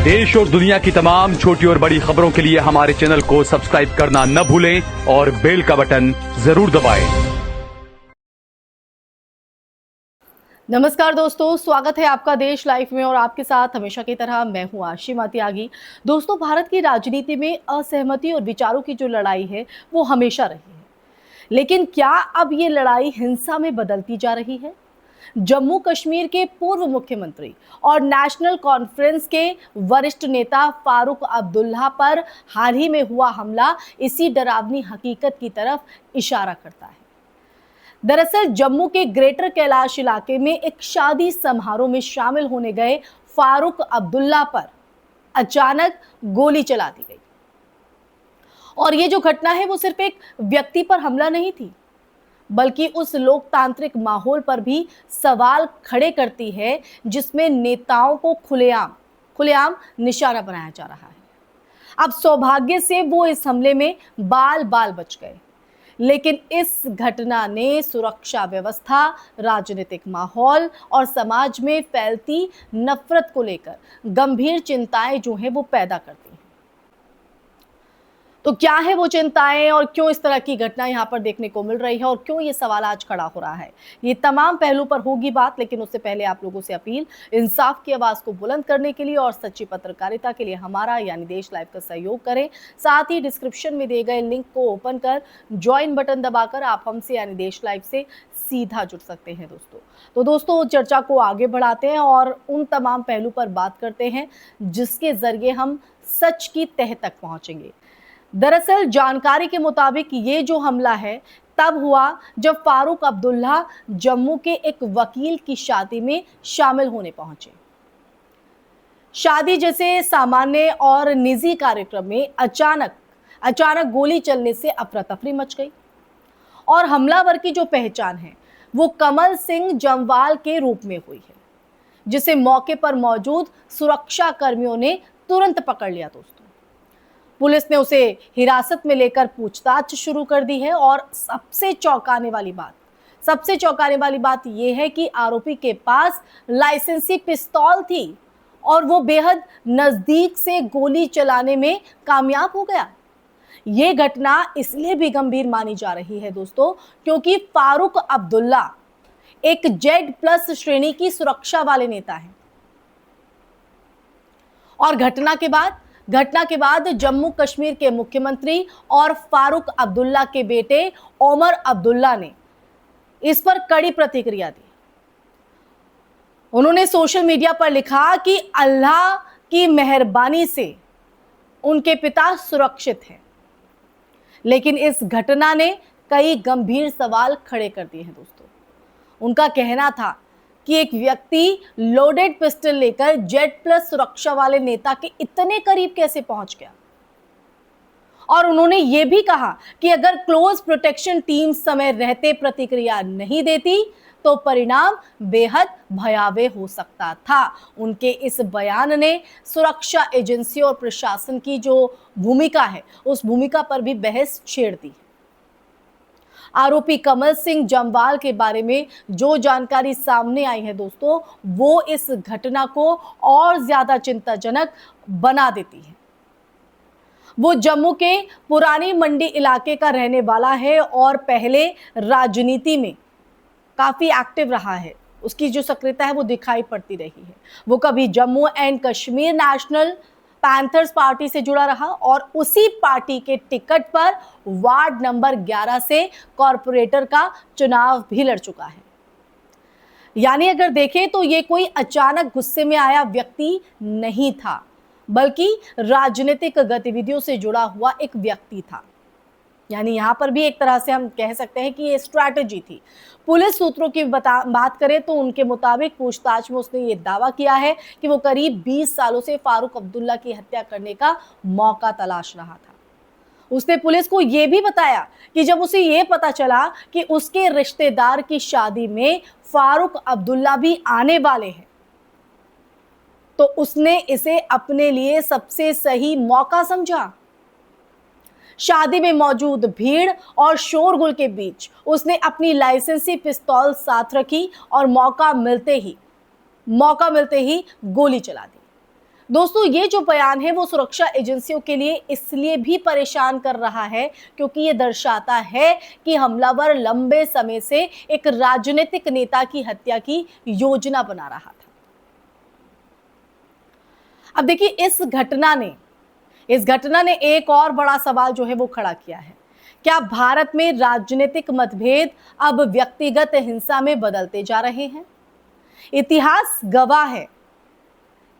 देश और दुनिया की तमाम छोटी और बड़ी खबरों के लिए हमारे चैनल को सब्सक्राइब करना न भूलें और बेल का बटन जरूर दबाएं। नमस्कार दोस्तों, स्वागत है आपका देश लाइफ में और आपके साथ हमेशा की तरह मैं हूं आशीमा त्यागी। दोस्तों, भारत की राजनीति में असहमति और विचारों की जो लड़ाई है वो हमेशा रही है, लेकिन क्या अब ये लड़ाई हिंसा में बदलती जा रही है? जम्मू कश्मीर के पूर्व मुख्यमंत्री और नेशनल कॉन्फ्रेंस के वरिष्ठ नेता फारूक अब्दुल्ला पर हाल ही में हुआ हमला इसी डरावनी हकीकत की तरफ इशारा करता है। दरअसल जम्मू के ग्रेटर कैलाश इलाके में एक शादी समारोह में शामिल होने गए फारूक अब्दुल्ला पर अचानक गोली चला दी गई। और ये जो घटना है वो सिर्फ एक व्यक्ति पर हमला नहीं थी, बल्कि उस लोकतांत्रिक माहौल पर भी सवाल खड़े करती है जिसमें नेताओं को खुलेआम निशाना बनाया जा रहा है। अब सौभाग्य से वो इस हमले में बाल बाल बच गए, लेकिन इस घटना ने सुरक्षा व्यवस्था, राजनीतिक माहौल और समाज में फैलती नफरत को लेकर गंभीर चिंताएं जो हैं वो पैदा करती हैं। तो क्या है वो चिंताएं और क्यों इस तरह की घटना यहां पर देखने को मिल रही है और क्यों ये सवाल आज खड़ा हो रहा है, ये तमाम पहलू पर होगी बात। लेकिन उससे पहले आप लोगों से अपील, इंसाफ की आवाज को बुलंद करने के लिए और सच्ची पत्रकारिता के लिए हमारा यानी देश लाइव का सहयोग करें। साथ ही डिस्क्रिप्शन में दिए गए लिंक को ओपन कर ज्वाइन बटन दबाकर आप हमसे यानी देश लाइव से सीधा जुड़ सकते हैं। दोस्तों चर्चा को आगे बढ़ाते हैं और उन तमाम पहलू पर बात करते हैं जिसके जरिए हम सच की तह तक पहुंचेंगे। दरअसल जानकारी के मुताबिक ये जो हमला है तब हुआ जब फारूक अब्दुल्ला जम्मू के एक वकील की शादी में शामिल होने पहुंचे। शादी जैसे सामान्य और निजी कार्यक्रम में अचानक गोली चलने से अफरा तफरी मच गई और हमलावर की जो पहचान है वो कमल सिंह जमवाल के रूप में हुई है, जिसे मौके पर मौजूद सुरक्षा कर्मियों ने तुरंत पकड़ लिया। दोस्तों, पुलिस ने उसे हिरासत में लेकर पूछताछ शुरू कर दी है और सबसे चौंकाने वाली बात यह है कि आरोपी के पास लाइसेंसी पिस्तौल थी और वो बेहद नजदीक से गोली चलाने में कामयाब हो गया। ये घटना इसलिए भी गंभीर मानी जा रही है दोस्तों, क्योंकि फारूक अब्दुल्ला एक Z+ श्रेणी की सुरक्षा वाले नेता हैं और घटना के बाद जम्मू कश्मीर के मुख्यमंत्री और फारूक अब्दुल्ला के बेटे ओमर अब्दुल्ला ने इस पर कड़ी प्रतिक्रिया दी। उन्होंने सोशल मीडिया पर लिखा कि अल्लाह की मेहरबानी से उनके पिता सुरक्षित हैं, लेकिन इस घटना ने कई गंभीर सवाल खड़े कर दिए हैं। दोस्तों, उनका कहना था कि एक व्यक्ति लोडेड पिस्टल लेकर Z+ सुरक्षा वाले नेता के इतने करीब कैसे पहुंच गया। और उन्होंने ये भी कहा कि अगर क्लोज प्रोटेक्शन टीम समय रहते प्रतिक्रिया नहीं देती तो परिणाम बेहद भयावह हो सकता था। उनके इस बयान ने सुरक्षा एजेंसियों और प्रशासन की जो भूमिका है उस भूमिका पर भी बहस छेड़ दी। आरोपी कमल सिंह जमवाल के बारे में जो जानकारी सामने आई है दोस्तों, वो इस घटना को और ज्यादा चिंताजनक बना देती है। वो जम्मू के पुरानी मंडी इलाके का रहने वाला है और पहले राजनीति में काफी एक्टिव रहा है। उसकी जो सक्रियता है वो दिखाई पड़ती रही है। वो कभी Jammu and Kashmir national panthers party से जुड़ा रहा और उसी पार्टी के टिकट पर वार्ड नंबर 11 से कॉरपोरेटर का चुनाव भी लड़ चुका है। यानी अगर देखें तो ये कोई अचानक गुस्से में आया व्यक्ति नहीं था, बल्कि राजनीतिक गतिविधियों से जुड़ा हुआ एक व्यक्ति था। यानी यहां पर भी एक तरह से हम कह सकते हैं कि ये स्ट्रैटेजी थी। पुलिस सूत्रों की बात करें तो उनके मुताबिक पूछताछ में उसने ये दावा किया है कि वो करीब 20 सालों से फारूक अब्दुल्ला की हत्या करने का मौका तलाश रहा था। उसने पुलिस को यह भी बताया कि जब उसे ये पता चला कि उसके रिश्तेदार की शादी में फारूक अब्दुल्ला भी आने वाले हैं, तो उसने इसे अपने लिए सबसे सही मौका समझा। शादी में मौजूद भीड़ और शोरगुल के बीच उसने अपनी लाइसेंसी पिस्तौल साथ रखी और मौका मिलते ही गोली चला दी। दोस्तों ये जो बयान है वो सुरक्षा एजेंसियों के लिए इसलिए भी परेशान कर रहा है क्योंकि ये दर्शाता है कि हमलावर लंबे समय से एक राजनीतिक नेता की हत्या की योजना बना रहा था। अब देखिए इस घटना ने एक और बड़ा सवाल जो है वो खड़ा किया है। क्या भारत में राजनीतिक मतभेद अब व्यक्तिगत हिंसा में बदलते जा रहे हैं? इतिहास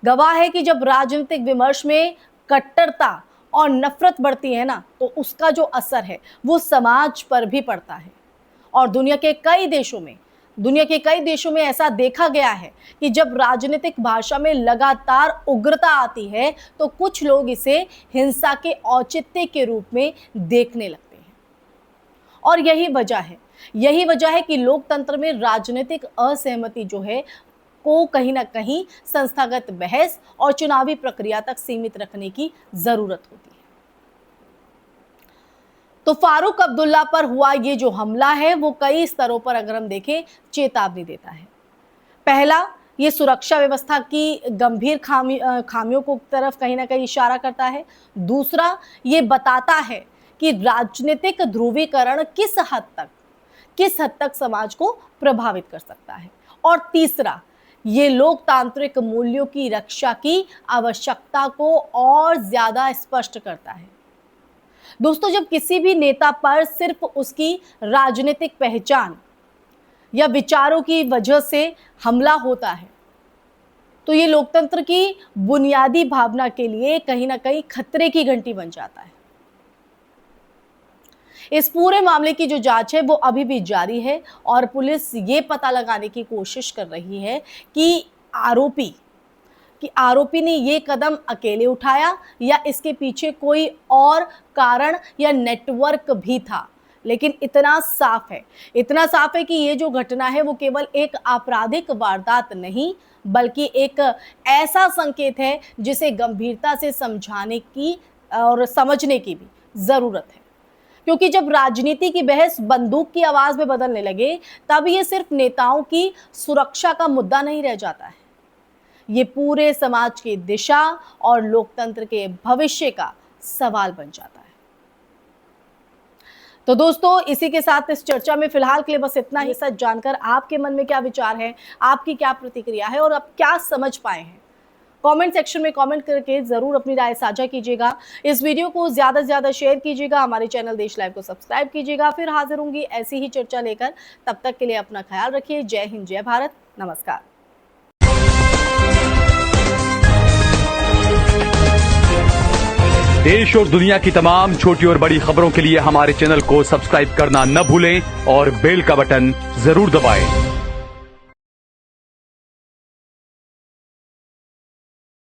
गवाह है कि जब राजनीतिक विमर्श में कट्टरता और नफरत बढ़ती है ना, तो उसका जो असर है वो समाज पर भी पड़ता है। और दुनिया के कई देशों में ऐसा देखा गया है कि जब राजनीतिक भाषा में लगातार उग्रता आती है तो कुछ लोग इसे हिंसा के औचित्य के रूप में देखने लगते हैं। और यही वजह है कि लोकतंत्र में राजनीतिक असहमति जो है को कहीं ना कहीं संस्थागत बहस और चुनावी प्रक्रिया तक सीमित रखने की जरूरत होती है। तो फारूक अब्दुल्ला पर हुआ ये जो हमला है वो कई स्तरों पर अगर हम देखें चेतावनी देता है। पहला, ये सुरक्षा व्यवस्था की गंभीर खामियों को तरफ कहीं ना कहीं इशारा करता है। दूसरा, ये बताता है कि राजनीतिक ध्रुवीकरण किस हद तक समाज को प्रभावित कर सकता है। और तीसरा, ये लोकतांत्रिक मूल्यों की रक्षा की आवश्यकता को और ज्यादा स्पष्ट करता है। दोस्तों, जब किसी भी नेता पर सिर्फ उसकी राजनीतिक पहचान या विचारों की वजह से हमला होता है तो ये लोकतंत्र की बुनियादी भावना के लिए कहीं ना कहीं खतरे की घंटी बन जाता है। इस पूरे मामले की जो जांच है वो अभी भी जारी है और पुलिस ये पता लगाने की कोशिश कर रही है कि आरोपी ने ये कदम अकेले उठाया या इसके पीछे कोई और कारण या नेटवर्क भी था। लेकिन इतना साफ है कि ये जो घटना है वो केवल एक आपराधिक वारदात नहीं बल्कि एक ऐसा संकेत है जिसे गंभीरता से समझाने की और समझने की भी जरूरत है। क्योंकि जब राजनीति की बहस बंदूक की आवाज में बदलने लगे तब ये सिर्फ नेताओं की सुरक्षा का मुद्दा नहीं रह जाता है, ये पूरे समाज की दिशा और लोकतंत्र के भविष्य का सवाल बन जाता है। तो दोस्तों, इसी के साथ इस चर्चा में फिलहाल के लिए बस इतना ही। सच जानकर आपके मन में क्या विचार है, आपकी क्या प्रतिक्रिया है और आप क्या समझ पाए हैं, कमेंट सेक्शन में कमेंट करके जरूर अपनी राय साझा कीजिएगा। इस वीडियो को ज्यादा से ज्यादा शेयर कीजिएगा। हमारे चैनल देश लाइव को सब्सक्राइब कीजिएगा। फिर हाजिर होंगी ऐसी ही चर्चा लेकर। तब तक के लिए अपना ख्याल रखिए। जय हिंद, जय भारत, नमस्कार। देश और दुनिया की तमाम छोटी और बड़ी खबरों के लिए हमारे चैनल को सब्सक्राइब करना न भूलें और बेल का बटन जरूर दबाएं।